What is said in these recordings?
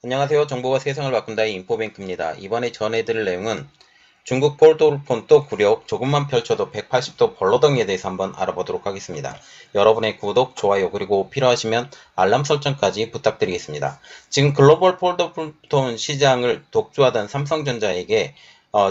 안녕하세요. 정보가 세상을 바꾼다의 인포뱅크입니다. 이번에 전해드릴 내용은 중국 폴더블폰 또 굴욕, 조금만 펼쳐도 180도 벌러덩이에 대해서 한번 알아보도록 하겠습니다. 여러분의 구독, 좋아요, 그리고 필요하시면 알람 설정까지 부탁드리겠습니다. 지금 글로벌 폴더블폰 시장을 독주하던 삼성전자에게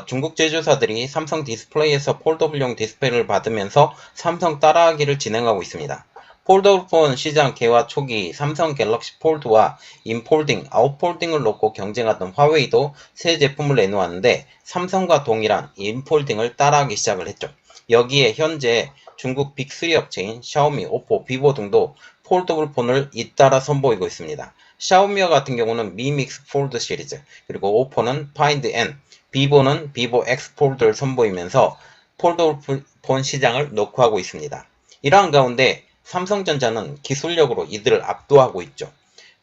중국 제조사들이 삼성 디스플레이에서 폴더블용 디스플레이를 받으면서 삼성 따라하기를 진행하고 있습니다. 폴더폰 시장 개화 초기 삼성 갤럭시 폴드와 인폴딩, 아웃폴딩을 놓고 경쟁하던 화웨이도 새 제품을 내놓았는데 삼성과 동일한 인폴딩을 따라하기 시작을 했죠. 여기에 현재 중국 빅3 업체인 샤오미, 오포, 비보 등도 폴더블 폰을 잇따라 선보이고 있습니다. 샤오미와 같은 경우는 미믹스 폴드 시리즈, 그리고 오포는 파인드 N, 비보는 비보 X 폴드를 선보이면서 폴더블 폰 시장을 녹화하고 있습니다. 이러한 가운데 삼성전자는 기술력으로 이들을 압도하고 있죠.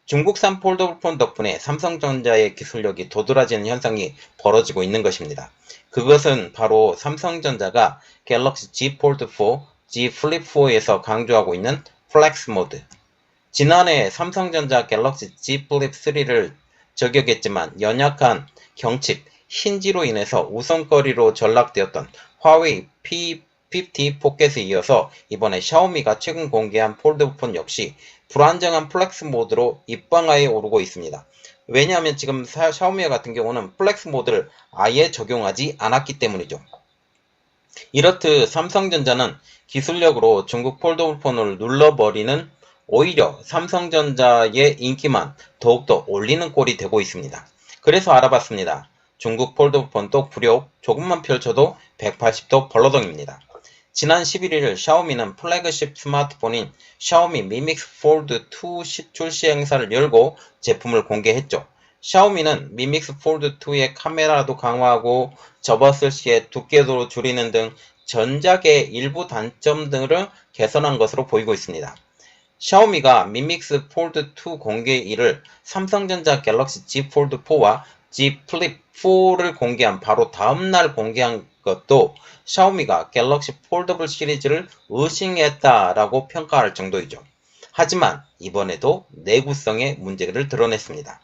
중국산 폴더블폰 덕분에 삼성전자의 기술력이 도드라지는 현상이 벌어지고 있는 것입니다. 그것은 바로 삼성전자가 갤럭시 Z 폴드4, Z 플립4에서 강조하고 있는 플렉스 모드. 지난해 삼성전자 갤럭시 Z 플립3를 저격했지만 연약한 경칩, 힌지로 인해서 우선거리로 전락되었던 화웨이 P50 포켓에 이어서 이번에 샤오미가 최근 공개한 폴드폰 역시 불안정한 플렉스 모드로 입방아에 오르고 있습니다. 왜냐하면 지금 샤오미 같은 경우는 플렉스 모드를 아예 적용하지 않았기 때문이죠. 이렇듯 삼성전자는 기술력으로 중국 폴더블폰을 눌러버리는 오히려 삼성전자의 인기만 더욱더 올리는 꼴이 되고 있습니다. 그래서 알아봤습니다. 중국 폴더폰도 굴욕, 조금만 펼쳐도 180도 벌러덩입니다. 지난 11일 샤오미는 플래그십 스마트폰인 샤오미 미믹스 폴드 2 출시 행사를 열고 제품을 공개했죠. 샤오미는 미믹스 폴드 2의 카메라도 강화하고 접었을 시에 두께도 줄이는 등 전작의 일부 단점들을 개선한 것으로 보이고 있습니다. 샤오미가 미믹스 폴드 2 공개일을 삼성전자 갤럭시 Z 폴드 4와 Z 플립 4를 공개한 바로 다음날 공개한 것도 샤오미가 갤럭시 폴더블 시리즈를 의싱했다라고 평가할 정도이죠. 하지만 이번에도 내구성의 문제를 드러냈습니다.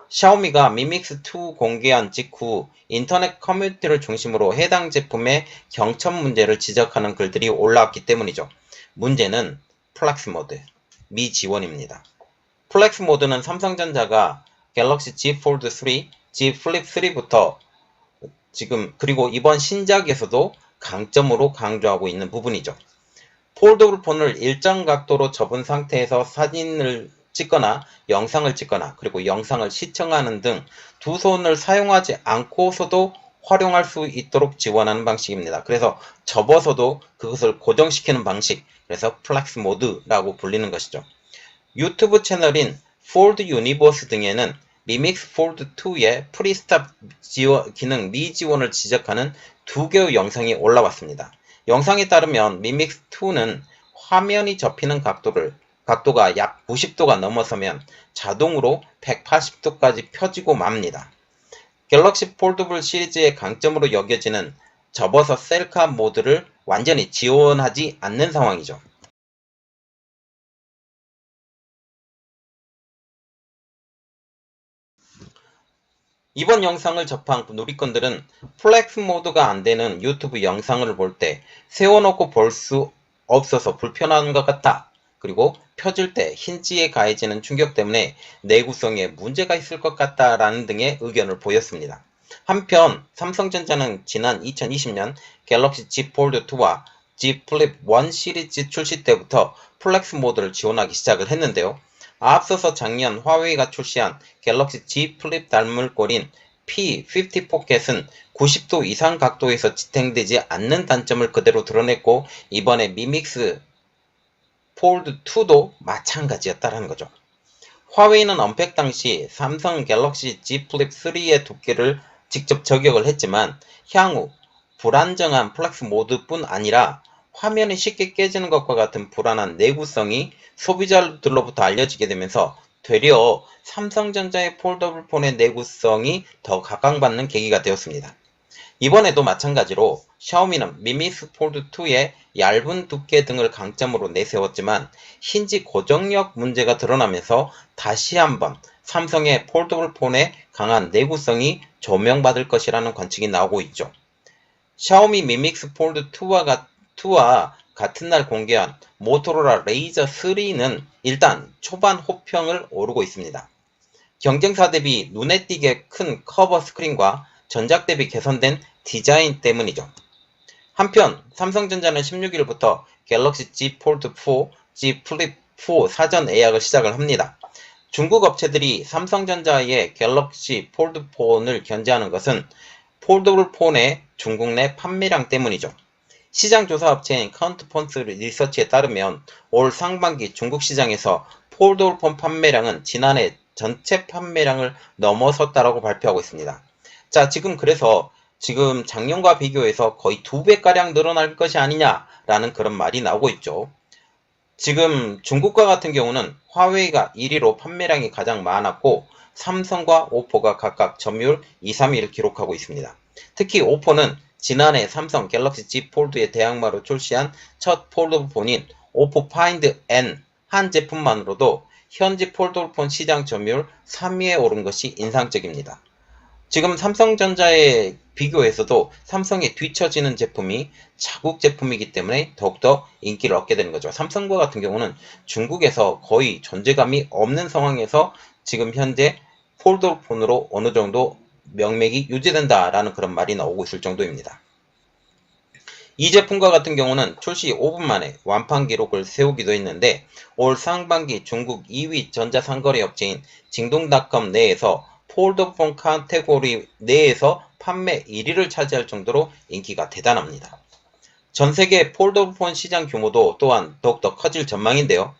샤오미가 미믹스2 공개한 직후 인터넷 커뮤니티를 중심으로 해당 제품의 경첩 문제를 지적하는 글들이 올라왔기 때문이죠. 문제는 플렉스 모드, 미지원입니다. 플렉스 모드는 삼성전자가 갤럭시 Z 폴드 3, Z 플립 3부터 지금 그리고 이번 신작에서도 강점으로 강조하고 있는 부분이죠. 폴더블 폰을 일정 각도로 접은 상태에서 사진을 찍거나 영상을 찍거나 그리고 영상을 시청하는 등 두 손을 사용하지 않고서도 활용할 수 있도록 지원하는 방식입니다. 그래서 접어서도 그것을 고정시키는 방식, 그래서 플렉스 모드라고 불리는 것이죠. 유튜브 채널인 폴드 유니버스 등에는 미믹스 폴드 2의 프리스탑 기능 미지원을 지적하는 두 개의 영상이 올라왔습니다. 영상에 따르면 미믹스 2는 화면이 접히는 각도가 약 90도가 넘어서면 자동으로 180도까지 펴지고 맙니다. 갤럭시 폴더블 시리즈의 강점으로 여겨지는 접어서 셀카 모드를 완전히 지원하지 않는 상황이죠. 이번 영상을 접한 누리꾼들은 플렉스 모드가 안되는 유튜브 영상을 볼 때 세워놓고 볼 수 없어서 불편한 것 같다. 그리고 펴질 때 힌지에 가해지는 충격 때문에 내구성에 문제가 있을 것 같다라는 등의 의견을 보였습니다. 한편 삼성전자는 지난 2020년 갤럭시 Z 폴드 2와 Z 플립 1 시리즈 출시 때부터 플렉스 모드를 지원하기 시작을 했는데요. 앞서서 작년 화웨이가 출시한 갤럭시 Z 플립 닮물꼴인 P50 포켓은 90도 이상 각도에서 지탱되지 않는 단점을 그대로 드러냈고 이번에 미믹스 폴드 2도 마찬가지였다는 거죠. 화웨이는 언팩 당시 삼성 갤럭시 Z 플립 3의 두께를 직접 저격을 했지만 향후 불안정한 플렉스 모드뿐 아니라 화면이 쉽게 깨지는 것과 같은 불안한 내구성이 소비자들로부터 알려지게 되면서 되려 삼성전자의 폴더블 폰의 내구성이 더 각광받는 계기가 되었습니다. 이번에도 마찬가지로 샤오미는 미믹스 폴드 2의 얇은 두께 등을 강점으로 내세웠지만 힌지 고정력 문제가 드러나면서 다시 한번 삼성의 폴더블 폰의 강한 내구성이 조명받을 것이라는 관측이 나오고 있죠. 샤오미 미믹스 폴드 2와 같은 날 공개한 모토로라 레이저 3는 일단 초반 호평을 오르고 있습니다. 경쟁사 대비 눈에 띄게 큰 커버 스크린과 전작 대비 개선된 디자인 때문이죠. 한편 삼성전자는 16일부터 갤럭시 Z 폴드 4, Z 플립 4 사전 예약을 시작을 합니다. 중국 업체들이 삼성전자의 갤럭시 폴드 폰을 견제하는 것은 폴더블 폰의 중국 내 판매량 때문이죠. 시장 조사 업체인 카운트폰스 리서치에 따르면 올 상반기 중국 시장에서 폴더블 폰 판매량은 지난해 전체 판매량을 넘어섰다라고 발표하고 있습니다. 자, 지금 작년과 비교해서 거의 2배가량 늘어날 것이 아니냐라는 그런 말이 나오고 있죠. 지금 중국과 같은 경우는 화웨이가 1위로 판매량이 가장 많았고 삼성과 오포가 각각 점유율 2, 3위를 기록하고 있습니다. 특히 오포는 지난해 삼성 갤럭시 Z 폴드의 대항마로 출시한 첫 폴더폰인 오포 파인드 N 한 제품만으로도 현지 폴더폰 시장 점유율 3위에 오른 것이 인상적입니다. 지금 삼성전자에 비교해서도 삼성에 뒤처지는 제품이 자국 제품이기 때문에 더욱더 인기를 얻게 되는 거죠. 삼성과 같은 경우는 중국에서 거의 존재감이 없는 상황에서 지금 현재 폴더폰으로 어느 정도 명맥이 유지된다라는 그런 말이 나오고 있을 정도입니다. 이 제품과 같은 경우는 출시 5분 만에 완판 기록을 세우기도 했는데 올 상반기 중국 2위 전자상거래 업체인 징동닷컴 내에서 폴더폰 카테고리 내에서 판매 1위를 차지할 정도로 인기가 대단합니다. 전세계 폴더폰 시장 규모도 또한 더욱더 커질 전망인데요.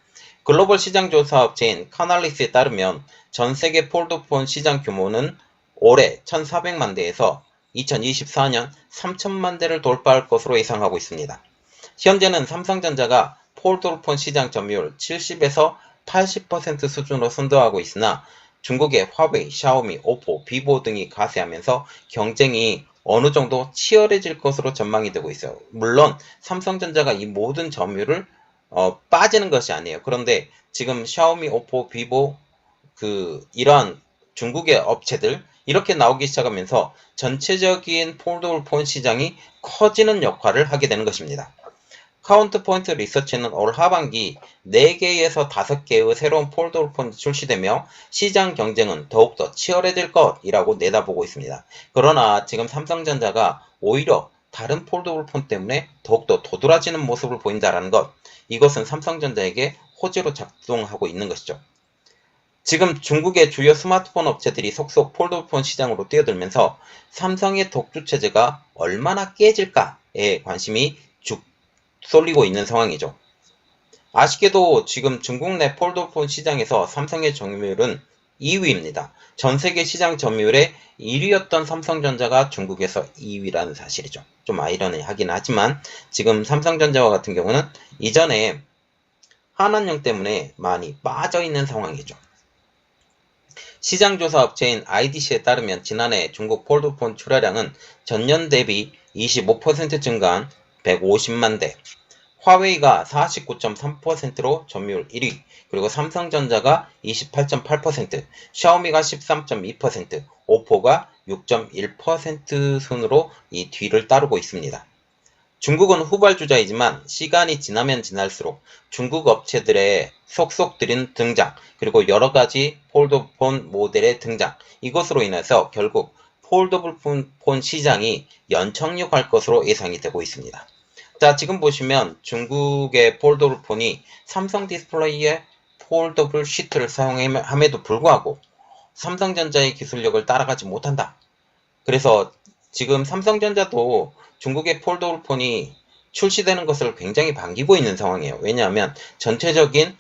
글로벌 시장 조사 업체인 카날리스에 따르면 전세계 폴더폰 시장 규모는 올해 1,400만 대에서 2024년 3천만 대를 돌파할 것으로 예상하고 있습니다. 현재는 삼성전자가 폴더폰 시장 점유율 70에서 80% 수준으로 선도하고 있으나 중국의 화웨이, 샤오미, 오포, 비보 등이 가세하면서 경쟁이 어느 정도 치열해질 것으로 전망이 되고 있어요. 물론 삼성전자가 이 모든 점유율을 빠지는 것이 아니에요. 그런데 지금 샤오미, 오포, 비보 이러한 중국의 업체들 이렇게 나오기 시작하면서 전체적인 폴더폰 시장이 커지는 역할을 하게 되는 것입니다. 카운트포인트 리서치는 올 하반기 4개에서 5개의 새로운 폴더폰이 출시되며 시장 경쟁은 더욱더 치열해질 것이라고 내다보고 있습니다. 그러나 지금 삼성전자가 오히려 다른 폴더폰 때문에 더욱더 도드라지는 모습을 보인다는 것, 이것은 삼성전자에게 호재로 작동하고 있는 것이죠. 지금 중국의 주요 스마트폰 업체들이 속속 폴더폰 시장으로 뛰어들면서 삼성의 독주 체제가 얼마나 깨질까에 관심이 쭉 쏠리고 있는 상황이죠. 아쉽게도 지금 중국 내 폴더폰 시장에서 삼성의 점유율은 2위입니다. 전 세계 시장 점유율의 1위였던 삼성전자가 중국에서 2위라는 사실이죠. 좀 아이러니하긴 하지만 지금 삼성전자와 같은 경우는 이전에 한한령 때문에 많이 빠져있는 상황이죠. 시장조사 업체인 IDC에 따르면 지난해 중국 폴더폰 출하량은 전년 대비 25% 증가한 150만 대, 화웨이가 49.3%로 점유율 1위, 그리고 삼성전자가 28.8%, 샤오미가 13.2%, 오포가 6.1% 순으로 이 뒤를 따르고 있습니다. 중국은 후발주자이지만 시간이 지나면 지날수록 중국 업체들의 속속들인 등장, 그리고 여러가지 폴더폰 모델의 등장, 이것으로 인해서 결국 폴더블 폰 시장이 연착륙할 것으로 예상이 되고 있습니다. 자, 지금 보시면 중국의 폴더블 폰이 삼성 디스플레이의 폴더블 시트를 사용함에도 불구하고 삼성전자의 기술력을 따라가지 못한다. 그래서 지금 삼성전자도 중국의 폴더블 폰이 출시되는 것을 굉장히 반기고 있는 상황이에요. 왜냐하면 전체적인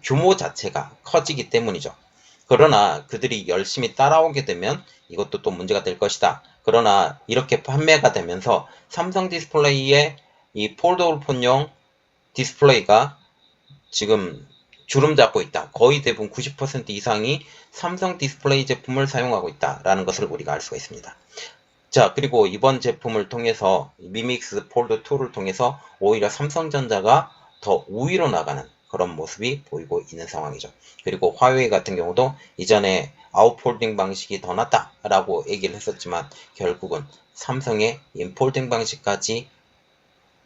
규모 자체가 커지기 때문이죠. 그러나 그들이 열심히 따라오게 되면 이것도 또 문제가 될 것이다. 그러나 이렇게 판매가 되면서 삼성 디스플레이의 이 폴더블 폰용 디스플레이가 지금 주름 잡고 있다. 거의 대부분 90% 이상이 삼성 디스플레이 제품을 사용하고 있다라는 것을 우리가 알 수가 있습니다. 자, 그리고 이번 제품을 통해서 미믹스 폴드 2를 통해서 오히려 삼성전자가 더 우위로 나가는 그런 모습이 보이고 있는 상황이죠. 그리고 화웨이 같은 경우도 이전에 아웃폴딩 방식이 더 낫다라고 얘기를 했었지만 결국은 삼성의 인폴딩 방식까지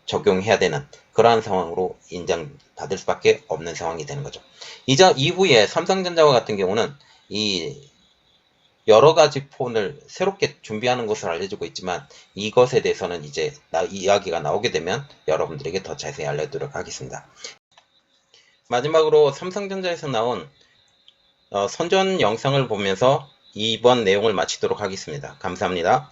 적용해야 되는 그러한 상황으로 인정받을 수밖에 없는 상황이 되는 거죠. 이후에 삼성전자와 같은 경우는 이 여러 가지 폰을 새롭게 준비하는 것으로 알려지고 있지만 이것에 대해서는 이제 이야기가 나오게 되면 여러분들에게 더 자세히 알려드리도록 하겠습니다. 마지막으로 삼성전자에서 나온 선전 영상을 보면서 이번 내용을 마치도록 하겠습니다. 감사합니다.